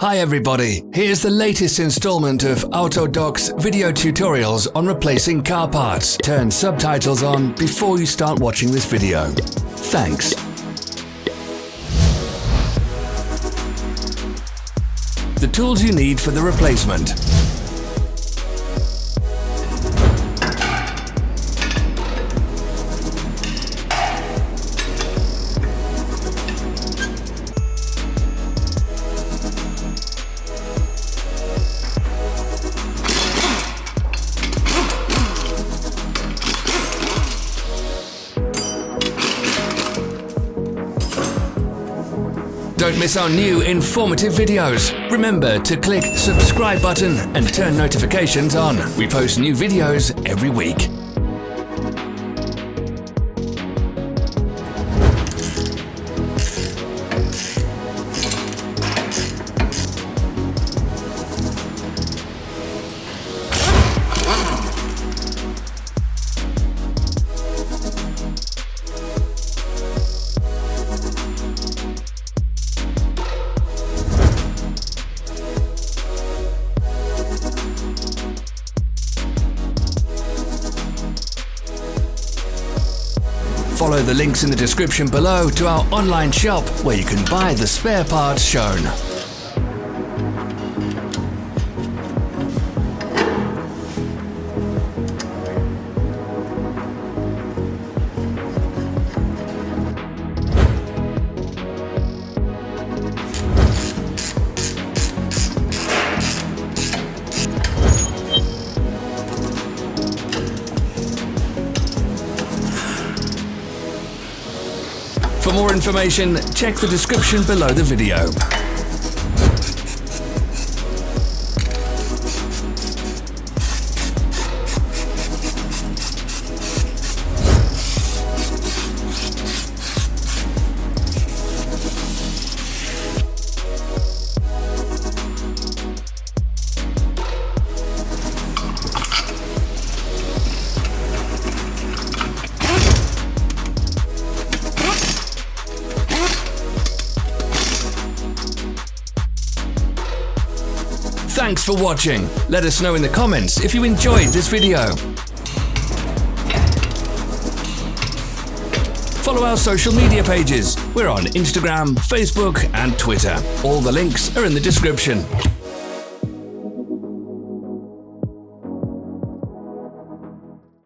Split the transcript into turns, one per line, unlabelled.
Hi everybody, here's the latest installment of Autodoc's video tutorials on replacing car parts. Turn subtitles on before you start watching this video. Thanks. The tools you need for the replacement. Don't miss our new informative videos. Remember to click the subscribe button and turn notifications on. We post new videos every week. Follow the links in the description below to our online shop where you can buy the spare parts shown. For more information, check the description below the video. Thanks for watching. Let us know in the comments if you enjoyed this video. Follow our social media pages. We're on Instagram, Facebook and Twitter. All the links are in the description.